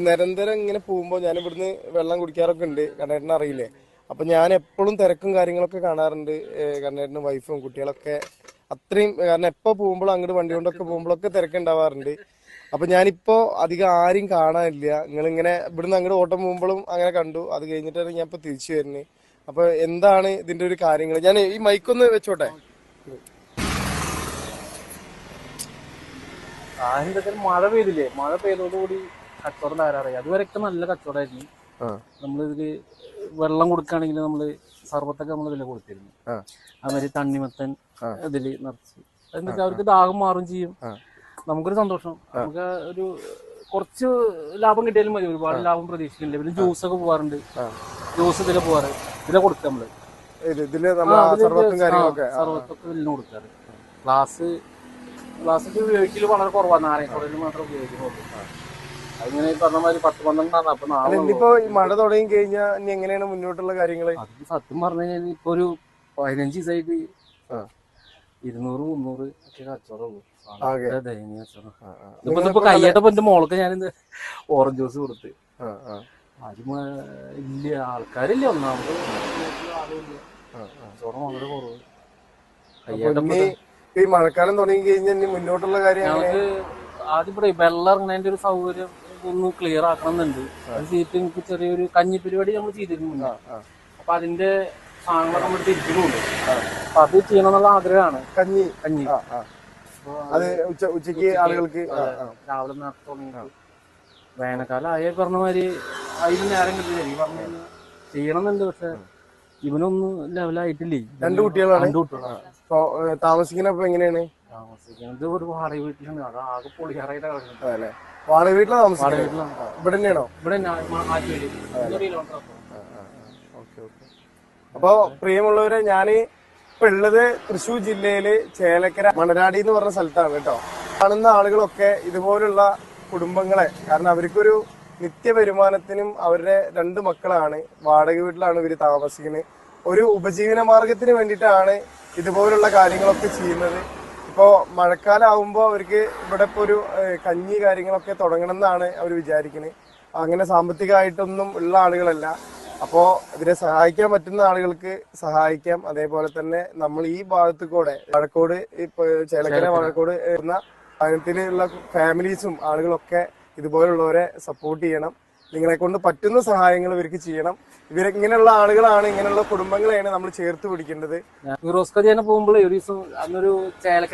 നിരന്തരം ഇങ്ങനെ പോകുമ്പോൾ ഞാൻ ഇവിടുന്ന് വെള്ളം കുടിക്കാറൊക്കെ ഉണ്ട്, കണ്ണേട്ടനെ അറിയില്ലേ. അപ്പൊ ഞാൻ എപ്പോഴും തിരക്കും കാര്യങ്ങളൊക്കെ കാണാറുണ്ട്. കണ്ണേട്ടനും വൈഫും കുട്ടികളൊക്കെ അത്രയും, കാരണം എപ്പോ പോകുമ്പോഴും അങ്ങോട്ട് വണ്ടി കൊണ്ടൊക്കെ പോകുമ്പോഴൊക്കെ തിരക്കുണ്ടാവാറുണ്ട്. അപ്പൊ ഞാനിപ്പോ അധികം ആരും കാണാനില്ല. നിങ്ങളിങ്ങനെ ഇവിടുന്ന് അങ്ങോട്ട് ഓട്ടം പോകുമ്പോഴും അങ്ങനെ കണ്ടു. അത് കഴിഞ്ഞിട്ടാണ് ഞാൻ ഇപ്പൊ തിരിച്ചു വരുന്നത്. അപ്പൊ എന്താണ് ഇതിന്റെ ഒരു കാര്യങ്ങൾ? ഞാൻ ഈ മൈക്കൊന്ന് വെച്ചോട്ടെ. ആദ്യം മഴ പെയ്തില്ലേ, മഴ പെയ്തതോടുകൂടി കച്ചവടം ധാരാളമായി. അതുവരെയൊക്കെ നല്ല കച്ചവടമായിരുന്നു. നമ്മളിതില് വെള്ളം കൊടുക്കുകയാണെങ്കിൽ നമ്മള് സർബത്തൊക്കെ നമ്മൾ ഇതിൽ കൊടുത്തിരുന്നു. അവര് തണ്ണിമത്തൻ ഇതില് നിറച്ച്, എന്നിട്ട് അവർക്ക് ദാഹം മാറും ചെയ്യും. നമുക്കൊരു സന്തോഷം. നമുക്ക് ഒരു കുറച്ച് ലാഭം കിട്ടിയാലും മതി, ഒരുപാട് ലാഭം പ്രതീക്ഷിക്കുന്നില്ല. പിന്നെ ജ്യൂസൊക്കെ പോവാറുണ്ട്, ജ്യൂസ് ഇതിലെ പോവാറ്, ഇതിലെ കൊടുക്കുക നമ്മള്. സർബത്തൊക്കെ ഇതിന് കൊടുക്കാറ്. ഗ്ലാസ് ഉപയോഗിക്കല് വളരെ കുറവാണ്. നാരങ്ങ മാത്രം ഉപയോഗിക്കുന്നുള്ളൂ. അതിങ്ങനെ പറഞ്ഞ മാതിരി 10-12 അപ്പൊ നാളെ ഇനിയിപ്പോ ഈ മഴ തുടങ്ങി കഴിഞ്ഞാൽ ഇനി എങ്ങനെയാണ് മുന്നോട്ടുള്ള കാര്യങ്ങള്? അത് സത്യം പറഞ്ഞു കഴിഞ്ഞാൽ ഇപ്പൊ ഒരു 15 ദിവസമായിട്ട് 200-300 ഒക്കെ കച്ചവടമുള്ളൂ. ഇതിപ്പോ കയ്യേട്ടപ്പോ എന്റെ മോൾക്ക് ഞാനിത് ഓറഞ്ച് ജ്യൂസ് കൊടുത്ത്. ആരും ഇല്ല, ആൾക്കാരില്ല. ഒന്നാമത് കച്ചവടം വളരെ കുറവ്. കയ്യേട്ടപ്പോ ഈ മഴക്കാലം തുടങ്ങി കഴിഞ്ഞാൽ ഇനി മുന്നോട്ടുള്ള കാര്യം ഞങ്ങൾക്ക് ആദ്യം ഇവിടെ വെള്ളം ഇറങ്ങുന്നതിന്റെ ഒരു സൗകര്യം ഒന്ന് ക്ലിയർ ആക്കണം എന്നുണ്ട്. അത് ചെയ്തിട്ട് എനിക്ക് ചെറിയൊരു കഞ്ഞി പരിപാടി നമ്മൾ ചെയ്തിരുന്നു. അപ്പൊ അതിന്റെ സാധനങ്ങളൊക്കെ നമ്മൾ തിരിച്ചിട്ടുണ്ട്. അപ്പൊ അത് ചെയ്യണം എന്നുള്ള ആഗ്രഹമാണ്. കഞ്ഞി അത് ഉച്ചക്ക് ആളുകൾക്ക് രാവിലെ നേരത്തെ തുടങ്ങിയിട്ട് വേനൽക്കാലം ആയ പറഞ്ഞ മാതിരി അതിന് നേരം കിട്ടില്ല. ഈ പറഞ്ഞ ചെയ്യണം എന്നുണ്ട്. പക്ഷെ ഇവനൊന്നും ലെവലായിട്ടില്ലേ. 2 കുട്ടികളാണ്. 2 കുട്ടികളാണ്. താമസിക്കുന്നപ്പോ എങ്ങനെയാണ്? താമസിക്കുന്നത് ഒരു വാടക വീട്ടിലാണ്. അത് ആകെ പൊളിയാറായിട്ട് കിടക്കുന്നത്. വാടക വീട്ടിലാണ് താമസിക്കുന്നത്? ഇവിടെ തന്നെയാണോ? ഇവിടെ. അപ്പൊ പ്രിയമുള്ളവരെ, ഞാന് ഇപ്പൊ ഉള്ളത് തൃശ്ശൂർ ജില്ലയില് ചേലക്കര മണരാടി എന്ന് പറഞ്ഞ സ്ഥലത്താണ് കേട്ടോ. കാണുന്ന ആളുകളൊക്കെ ഇതുപോലുള്ള കുടുംബങ്ങളെ, കാരണം അവർക്കൊരു നിത്യ വരുമാനത്തിനും അവരുടെ 2 മക്കളാണ്, വാടക വീട്ടിലാണ് ഇവര് താമസിക്കുന്നത്. ഒരു ഉപജീവന മാർഗത്തിന് വേണ്ടിയിട്ടാണ് ഇതുപോലുള്ള കാര്യങ്ങളൊക്കെ ചെയ്യുന്നത്. ഇപ്പോ മഴക്കാലം ആവുമ്പോൾ അവർക്ക് ഇവിടെ ഇപ്പൊ ഒരു കഞ്ഞി കാര്യങ്ങളൊക്കെ തുടങ്ങണം എന്നാണ് അവർ വിചാരിക്കുന്നത്. അങ്ങനെ സാമ്പത്തികമായിട്ടൊന്നും ഉള്ള ആളുകളല്ല. അപ്പോൾ ഇവരെ സഹായിക്കാൻ പറ്റുന്ന ആളുകൾക്ക് സഹായിക്കാം. അതേപോലെ തന്നെ നമ്മൾ ഈ ഭാഗത്ത് കൂടെ വാഴക്കോട്, ഇപ്പൊ ചേലക്കര വാഴക്കോട് എന്ന അതിനുള്ള ഫാമിലീസും ആളുകളൊക്കെ ഇതുപോലുള്ളവരെ സപ്പോർട്ട് ചെയ്യണം. നിങ്ങളെ കൊണ്ട് പറ്റുന്ന സഹായങ്ങൾ ഇവർക്ക് ചെയ്യണം. ഇങ്ങനെയുള്ള ആളുകളാണ്, ഇങ്ങനെയുള്ള കുടുംബങ്ങളെയാണ് നമ്മൾ ചേർത്ത് പിടിക്കേണ്ടത്. ഫിറോസ് ഖാൻ പോകുമ്പോൾ ഒരു ദിവസം അന്നൊരു ചേലക്കര